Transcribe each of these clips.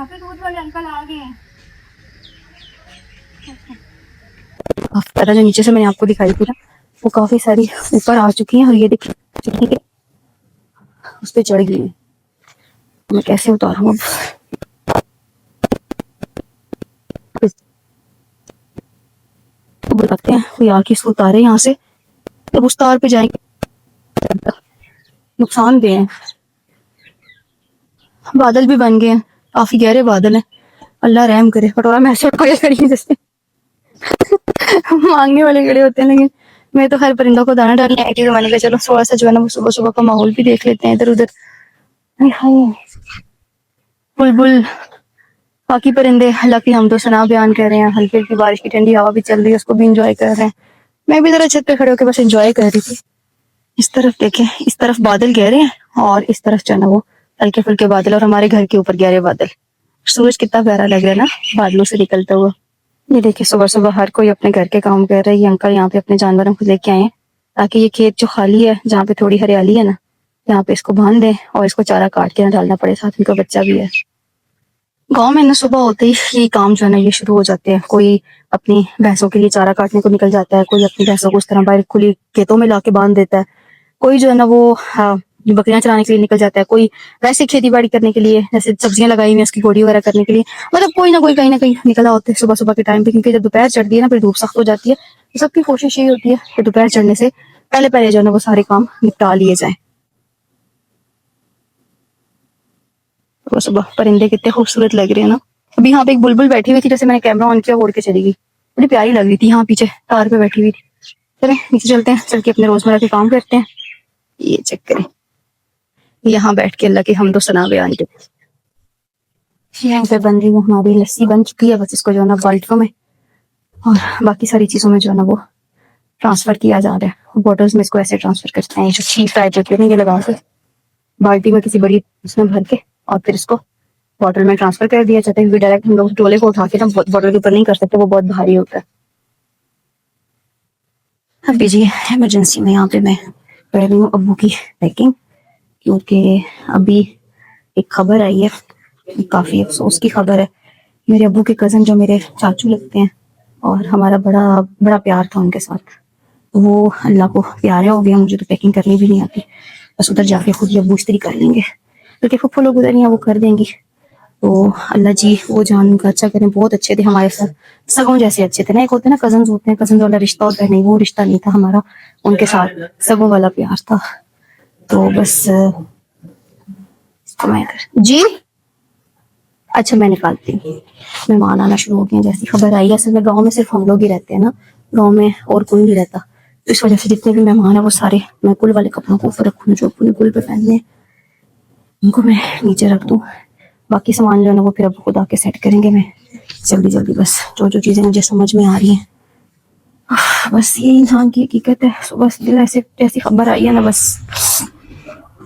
काफी दूध वाले अंकल आ गए हैं। जो नीचे से मैंने आपको दिखाई थी ना, वो काफी सारी ऊपर आ चुकी हैं और ये देखिए चटनी के उस पर चढ़ गई है। मैं कैसे उतारूं अब? तो बताते हैं कोई आके इसको उतारे यहाँ से, जब उस तार पे जाएंगे नुकसान दे हैं। बादल भी बन गए हैं, काफी गहरे बादल हैं। अल्लाह रहम करे। पटोरा मैं ऐसे उठा के खड़ी हूं जैसे मांगने वाले खड़े होते हैं, लेकिन मैं तो हर परिंदों को दाना डालने आई थी, तो मैंने कहा चलो थोड़ा सा जो है ना वो सुबह सुबह का माहौल भी देख लेते हैं इधर उधर। बुलबुल बाकी परिंदे अल्लाह की हम तो सना बयान कर रहे हैं, हल्की हल्की बारिश की ठंडी हवा भी चल रही है, उसको भी इंजॉय कर रहे हैं। मैं भी जरा छत पे खड़े होकर बस इंजॉय कर रही थी। इस तरफ देखें, इस तरफ बादल गहरे हैं और इस तरफ जो है ना वो हल्के फुल्के बादल, और हमारे घर के ऊपर गहरे बादल। सूरज कितना प्यारा लग रहा है ना बादलों से निकलता हुआ। ये देखिए सुबह सुबह हर कोई अपने घर के काम कर रहा है। ये अंकल यहाँ पे अपने जानवरों को लेके आए हैं ताकि ये खेत जो खाली है जहाँ पे थोड़ी हरियाली है ना, यहाँ पे इसको बांध दें और इसको चारा काट के ना डालना पड़े, साथ इनका बच्चा भी है। गांव में ना सुबह होते ही ये काम जो है ना ये शुरू हो जाते हैं। कोई अपनी भैंसों के लिए चारा काटने को निकल जाता है, कोई अपनी भैंसों को उस तरह बाहर खुली खेतों में लाके बांध देता है, कोई जो है ना वो बकरियां चराने के लिए निकल जाता है, कोई वैसे खेती बाड़ी करने के लिए जैसे सब्जियां लगाई हुई है उसकी गोड़ी वगैरह करने के लिए। मतलब कोई ना कोई कहीं ना कहीं निकला होता है सुबह सुबह के टाइम पे, क्योंकि जब दोपहर चढ़ती है ना फिर धूप सख्त हो जाती है, तो सबकी कोशिश यही होती है कि दोपहर चढ़ने से पहले पहले जो है ना वो सारे काम निपटा लिए जाए। सुबह सुबह परिंदे कितने खूबसूरत लग रहे हैं ना। अभी यहाँ पे एक बुलबुल बैठी हुई थी, जैसे मैंने कैमरा ऑन किया उड़ के चली गई, बड़ी प्यारी लग रही थी, यहाँ पीछे तार पे बैठी हुई थी। चले नीचे चलते हैं, चल के अपने रोजमर्रा के काम करते हैं। ये चेक करें, यहाँ बैठ के अल्लाह की हमदो सना बयान करते। यहाँ पे बन रही है हमारी लस्सी, बन चुकी है, बस इसको जो है ना बाल्टियों में और बाकी सारी चीजों में जो है ना वो ट्रांसफर किया जा रहा है। बॉटल्स में इसको ऐसे ट्रांसफर करते हैं, जो चीज टाइप होती है ये लगा के बाल्टी में किसी बड़ी उसमें भर के और फिर इसको बॉटल में ट्रांसफर कर दिया जाता है, क्योंकि डायरेक्ट हम लोग डोले को उठा के ना बॉटल के ऊपर नहीं कर सकते, वो बहुत भारी होता है। अभी जी इमरजेंसी में यहाँ पे मैं कर रही हूँ अब्बू की पैकिंग, क्योंकि अभी एक खबर आई है, काफी अफसोस की खबर है। मेरे अब्बू के कजन जो मेरे चाचू लगते हैं और हमारा बड़ा बड़ा प्यार था उनके साथ, वो अल्लाह को प्यारे हो गया। मुझे तो पैकिंग करनी भी नहीं आती, बस उधर जाके खुद ही अब्बू इस्त्री कर लेंगे, क्योंकि फुफ्फो लोग उधर हैं वो कर देंगी। तो अल्लाह जी वो जान उनका अच्छा करें। बहुत अच्छे थे हमारे साथ, सगों जैसे अच्छे थे ना। एक होते ना कजन होते हैं, कजन वाला रिश्ता होता है, नहीं वो रिश्ता नहीं था हमारा उनके साथ, सगों वाला प्यार था। तो बस इसको मैं जी अच्छा मैं निकालती हूँ। मेहमान आना शुरू हो गए जैसी खबर आई है। असल में गाँव में सिर्फ हम लोग ही रहते हैं ना, गाँव में और कोई नहीं रहता, तो इस वजह से जितने भी मेहमान है वो सारे मैं कुल वाले कपड़ों को ऊपर रखूँ, जो अपने कुल पे पहनने उनको मैं नीचे रख दूँ। बाकी सामान जो है ना वो फिर अब खुद आके सेट करेंगे। मैं जल्दी जल्दी बस जो जो चीजें मुझे समझ में आ रही हैं, बस ये इंसान की हकीकत है। सुबह से दिल ऐसे जैसी खबर आई है ना, बस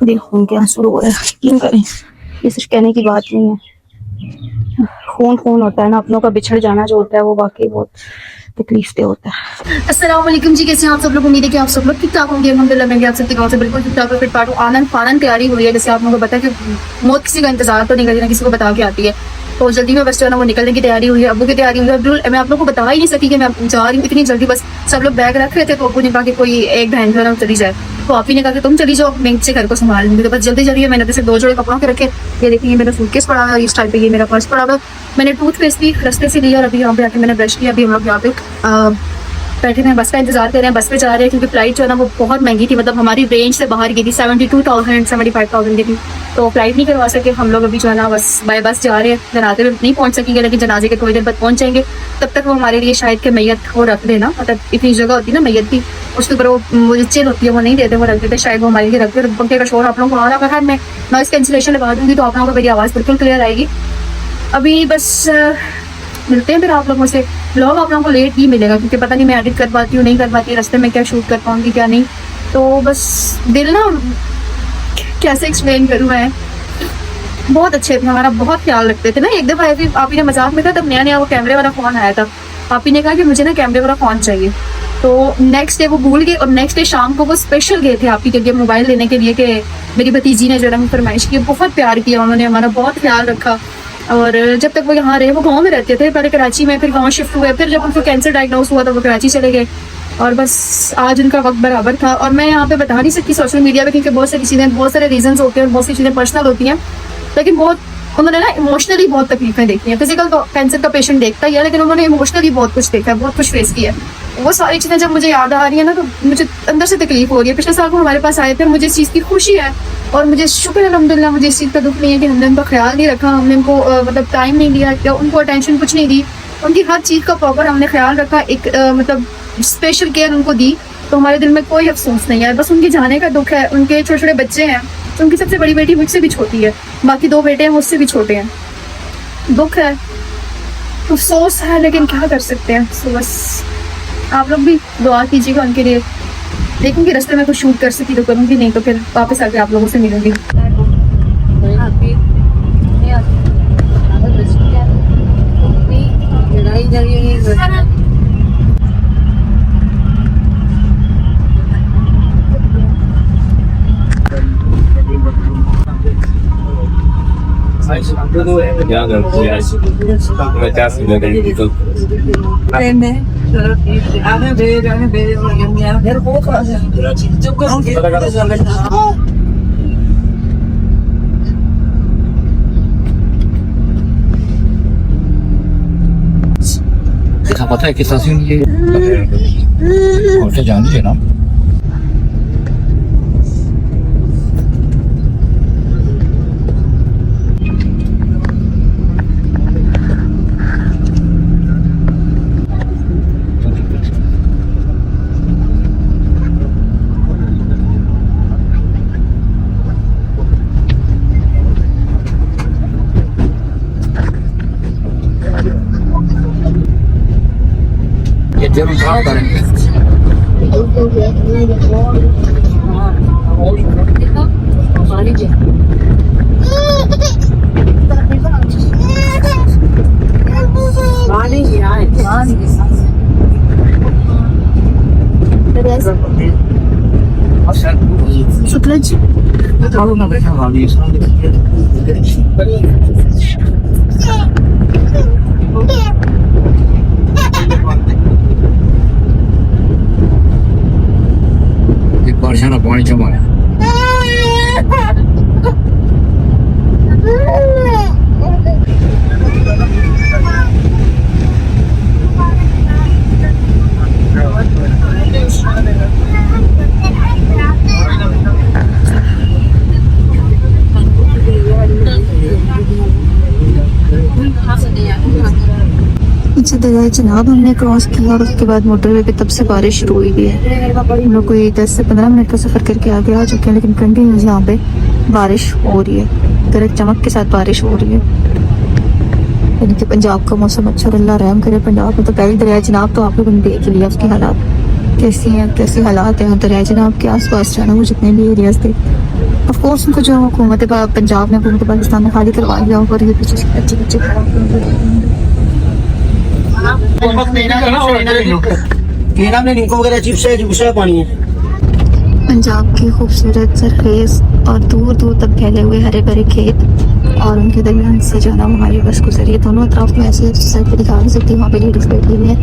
दिल खून के आंसू रो रहा है। यकीन करें ये सिर्फ कहने की बात नहीं है, खून खून होता है ना, अपनों का बिछड़ जाना जो होता है वो वाकई बहुत तकलीफ दे होता है। अस्सलाम वालेकुम जी, कैसे हैं आप सब लोग? उम्मीद है कि आप सब लोग ठीक ठाक होंगे। अल्हम्दुलिल्लाह मैं भी आप सबके गाँव से बिल्कुल ठीक ठाक फिट पाटू आनंद फानन तैयारी हुई है। जैसे आप लोगों को पता है कि मौत किसी का इंतजार तो नहीं करती ना, किसी को बता के आती है, तो जल्दी में बस जो है ना वो निकलने की तैयारी हुई है। अब्बू की तैयारी हुई है। मैं आप लोग को बता ही नहीं सकी कि मैं जा रही हूँ इतनी जल्दी। बस सब लोग बैग रख रहे थे, तो अब्बू ने कहा कि कोई एक बहन जो है ना चली जाए, तो आप ही ने कहा कि तुम चली जाओ, मैं से घर को संभाल लूंगी। तो बस जल्दी जल्दी मैंने तो सिर्फ 2 जोड़े कपड़ों के रखे। ये देखिए मेरा सूटकेस पड़ा हुआ है, इस टाइप पे ये मेरा पर्स पड़ा हुआ। मैंने टूथपेस्ट भी रास्ते से लिया और अभी यहाँ पे आके मैंने ब्रश किया। अभी हम लोग यहाँ पे बैठे हैं, बस का इंतजार कर रहे हैं, बस पे जा रहे हैं, क्योंकि फ्लाइट जो है ना वो बहुत महंगी थी, मतलब हमारी रेंज से बाहर की थी। 72,000 75,000 की थी, तो फ्लाइट नहीं करवा सके हम लोग। अभी जो है ना बस बाय बस जा रहे हैं, जनाजे में नहीं पहुंच सकेंगे, लेकिन जनाजे के थोड़ी देर बाद पहुंच जाएंगे। तब तक वो हमारे लिए शायद के मैयत को रख देना, मतलब इतनी जगह होती है ना मैयत की, उसके ऊपर वो चिल होती है, वो नहीं देते, वो रख देते, शायद वो हमारे लिए रख दे। पंखे का शोर आप लोगों को आ रहा है, मैं नॉइस कैंसिलेशन लगा दूंगी तो आप लोगों को मेरी आवाज़ बिल्कुल क्लियर आएगी। अभी बस मिलते हैं फिर आप लोगों से। ब्लॉग आप लोगों को लेट ही मिलेगा, क्योंकि पता नहीं मैं एडिट कर पाती हूँ नहीं कर पाती, रास्ते में क्या शूट कर पाऊंगी क्या नहीं। तो बस दिल ना कैसे एक्सप्लेन करूँ मैं, बहुत अच्छे थे, हमारा बहुत ख्याल रखते थे ना। एक दफ़ा ऐसे आप ही ने मजाक में था, तब नया नया वो कैमरे वाला फ़ोन आया था, आप ही ने कहा कि मुझे ना कैमरे वाला फ़ोन चाहिए, तो नेक्स्ट डे वो भूल गए और नेक्स्ट डे शाम को वो स्पेशल गए थे आप ही के लिए मोबाइल लेने के लिए, कि मेरी भतीजी ने जो है फरमाइश की। बहुत प्यार किया उन्होंने, हमारा बहुत ख्याल रखा। और जब तक वो यहाँ रहे, वो गांव में रहते थे पहले कराची में, फिर गांव शिफ्ट हुए, फिर जब उनको कैंसर डायग्नोस हुआ तो वो कराची चले गए। और बस आज उनका वक्त बराबर था। और मैं यहाँ पे बता नहीं सकती सोशल मीडिया पे, क्योंकि बहुत सारी चीज़ें, बहुत सारे रीजंस होते हैं, बहुत सी चीज़ें पर्सनल होती हैं, लेकिन बहुत उन्होंने ना इमोशनली बहुत तकलीफें देखी हैं। फिजिकल तो कैंसर का पेशेंट देखता ही है, लेकिन उन्होंने इमोशनली बहुत कुछ देखा है, बहुत कुछ फेस किया है। वो सारी चीज़ें जब मुझे याद आ रही है ना, तो मुझे अंदर से तकलीफ हो रही है। पिछले साल वो हमारे पास आए थे, मुझे इस चीज़ की खुशी है और मुझे शुक्र है अल्हम्दुलिल्लाह, मुझे इस चीज़ का दुख नहीं है कि हमने उनका ख्याल नहीं रखा, हमने उनको मतलब टाइम नहीं दिया या उनको अटेंशन कुछ नहीं दी। उनकी हर चीज़ का प्रॉपर हमने ख्याल रखा, एक मतलब स्पेशल केयर उनको दी, तो हमारे दिल में कोई अफसोस नहीं है। बस उनके जाने का दुख है। उनके छोटे छोटे बच्चे हैं, तो उनकी सबसे बड़ी बेटी मुझसे भी छोटी है, बाकी 2 बेटे हैं मुझसे भी छोटे हैं। दुख है, अफसोस है, लेकिन क्या कर सकते हैं। तो बस आप लोग भी दुआ कीजिएगा उनके लिए। देखूंगी रास्ते में कुछ शूट कर सकी तो करूँगी, नहीं तो फिर वापस आके आप लोगों से मिलूंगी। देखा पता है किस तरह ये जान लीजिए ना। ये जरूर काम करेंगे। शुक्लज बारिश ना पानी जमा है। दरिया जनाब हमने क्रॉस किया और उसके बाद मोटरवे पे तब से बारिश शुरू हुई है। हम लोग कोई 10 से 15 मिनट का सफ़र करके आगे आ चुके हैं, लेकिन कंटिन्यूस यहाँ पे बारिश हो रही है, गरज चमक के साथ बारिश हो रही है। यानी कि पंजाब का मौसम अच्छा, अल्लाह रहम करे। पंजाब में तो पहले दरिया जनाब तो आप लोगों ने देख लिया, उसके हालात कैसी हैं, कैसे हालात हैं दरिया जनाब के आसपास जाना। वो जितने भी एरियाज थे, ऑफकोर्स उनको जो हुकूमत पंजाब ने हुकूमत पाकिस्तान ने खाली करवा लिया, और ये पीछे अच्छे बच्चे पंजाब के खूबसूरत सरखेज और दूर दूर तक फैले हुए हरे भरे खेत और उनके दरमियान से जाना हमारी बस गुजरी है। दोनों तरफ में ऐसे साइड पे दिखा नहीं सकती, वहाँ पे लेडीज बैठी हुई है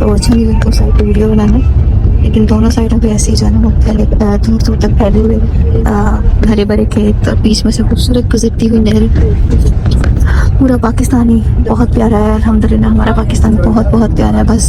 तो अच्छा नहीं लगता साइड पे वीडियो बनाना, लेकिन दोनों साइडों पे ऐसे ही जाना, वो फैले दूर दूर तक फैले हुए हरे भरे खेत और बीच में से खूबसूरत गुजरती हुई नहर। पूरा पाकिस्तानी बहुत प्यारा है, अल्हम्दुलिल्लाह हमारा पाकिस्तान बहुत बहुत प्यारा है। बस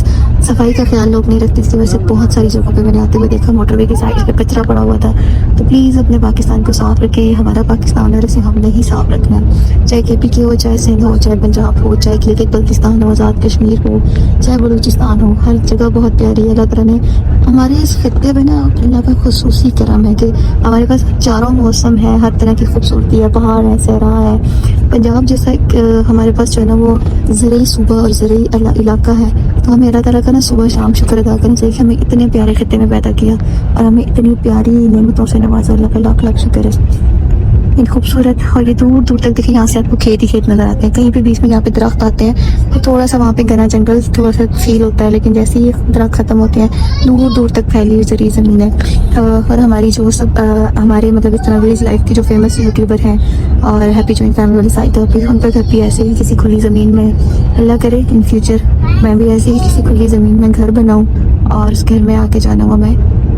सफाई का ख्याल लोग नहीं रखते, इसकी वजह से बहुत सारी जगहों पे मैंने आते हुए देखा मोटरवे की साइड पे कचरा पड़ा हुआ था। तो प्लीज़ अपने पाकिस्तान को साफ रखें, हमारा पाकिस्तान है, इसे हमने ही साफ रखना है। चाहे KPK हो, चाहे सिंध हो, चाहे पंजाब हो, चाहे गिलगित बल्तिस्तान हो, आज़ाद कश्मीर हो, चाहे बलूचिस्तान हो, हर जगह बहुत प्यारी है। अल्लाह ताला ने हमारे इस खत्ते में ना अल्लाह का खुसूसी करम है कि हमारे पास चारों मौसम है, हर तरह की खूबसूरती है, पहाड़ है, सहरा है। पंजाब जैसा हमारे पास जो है ना वो ज़रूरी सूबा और ज़रूरी इलाका है, तो हमें अल्लाह ताला का ना सुबह शाम शुक्र अदा करना चाहिए कि हमें इतने प्यारे खत्ते में पैदा किया और हमें इतनी प्यारी नेमतों से नवाजा। अल्लाह का लाख लाख शुक्र है। इन खूबसूरत, और ये दूर दूर तक देखिए यहाँ से आपको खेत ही खेत नजर आते हैं, कहीं पे बीच में यहाँ पे दरख्त आते हैं तो थोड़ा सा वहाँ पे घना जंगल थोड़ा सा फील होता है, लेकिन जैसे ही दरख्त खत्म होते हैं दूर दूर तक फैली हुई जरी ज़मीन है। और हमारी जो सब हमारे मतलब इस तरह विलेज लाइफ की जो फेमस यूट्यूबर हैं और हैप्पी जॉइंट फैमिली वाली साइट है, उन पर घर भी ऐसे ही किसी खुली ज़मीन में, अल्लाह करे इन फ्यूचर मैं भी ऐसे ही किसी खुली ज़मीन में घर बनाऊँ और उस घर में आके जाना हुआ मैं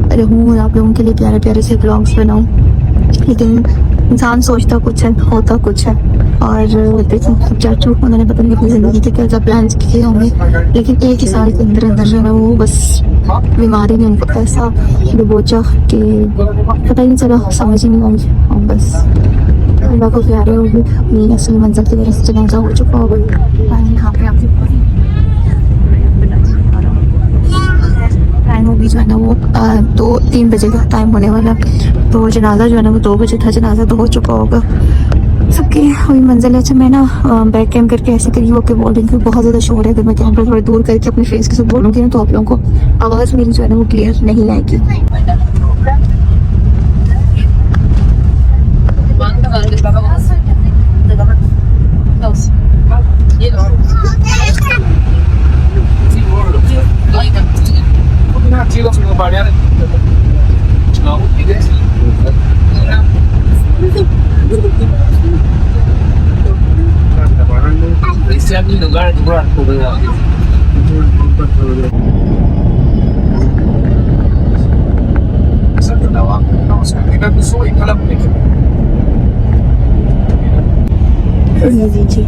रहूँ और आप लोगों के लिए प्यारे प्यारे से ब्लॉग्स बनाऊँ। लेकिन इंसान सोचता कुछ है, होता कुछ है। और देखो चाचू उन्होंने पता नहीं अपनी ज़िंदगी के क्या क्या प्लान किए होंगे, लेकिन एक ही साल के अंदर अंदर जो है ना वो बस बीमारी ने उनको ऐसा डुबोचा कि पता ही नहीं चला, समझ ही नहीं आई। और बस अल्लाह को प्यारे होगी अपनी असली मंजिल की तरफ से जनाजा हो चुका होगा। यहाँ पे आपको टाइम अभी जो है ना वो 2-3 बजे का टाइम होने वाला, तो जनाजा जो है ना वो 2 बजे था, जनाजा तो हो चुका होगा सबकी वही मंजिल है। अच्छा मैं ना बैक कैम करके ऐसे करी होकर बोल रही हूँ, बहुत ज़्यादा शोर है, अगर मैं कैमरा थोड़ा दूर करके अपने फेस के साथ बोलूँगी ना तो आप लोगों को आवाज़ मेरी जो है ना वो क्लियर नहीं आएगी। जी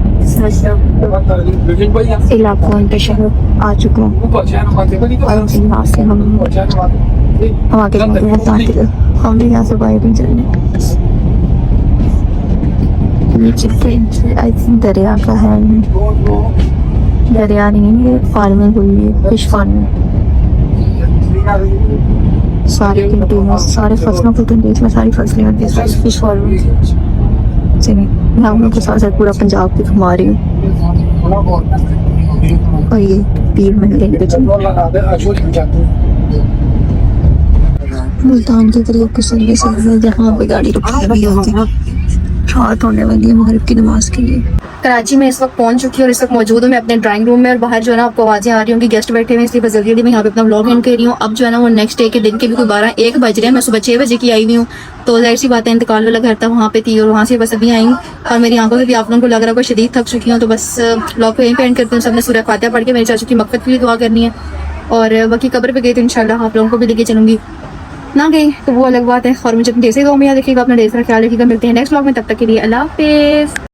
इलाकों के शहर आ चुका हूँ और यहाँ से हम आगे हम भी यहाँ से बाहर चलने आई थिंक दरिया का है, दरिया नहीं है, फार्मिंग हुई है, फिश फार्मिंग, सारे कंटेनर सारे फसलों के कंटेनर में सारी फसलें होती है, फिश फार्मिंग। चलिए मैं आप लोगों के साथ साथ पूरा पंजाब भी घुमा रही हूँ। और ये पीर महल मुल्तान के करीब कुछ जहाँ पे गाड़ी रुकी हुई होती है, रात होने वाली है मगरिब की नमाज के लिए। कराची में इस वक्त पहुंच चुकी हूँ और इस वक्त मौजूद हूँ मैं अपने ड्राइंग रूम में, और बाहर जो है ना आपको आवाज़ें आ रही होंगी, गेस्ट बैठे हुए हैं, इसलिए बस जल्दी जल्दी मैं यहाँ पे अपना व्लॉग एंड कर रही हूँ। अब जो है ना वो नेक्स्ट डे के दिन के भी कोई 12-1 बज रहे हैं, मैं सुबह 6 बजे की आई हुई हूँ, तो जाहिर सी बात है इंतकाल वाला घर था वहाँ पे थी और वहाँ से बस अभी आई हूँ और मेरी आंखों से भी आप लोगों को लग रहा है शदीद थक चुकी हूँ। तो बस व्लॉग को यहीं पे एंड करती हूँ। सबने सूरह फातिहा पढ़ के मेरे चाचू की मग़फ़िरत के लिए दुआ करनी है और बाकी कब्र पे गई तो इंशाल्लाह आप लोगों को भी लेके चलूँगी, ना गई तो वो अलग बात है। और मुझे अपने ढेर से दुआ में याद रखिएगा, अपना ढेर सारा ख्याल रखिएगा। मिलते हैं नेक्स्ट व्लॉग में, तब तक के लिए अल्लाह हाफ़िज़।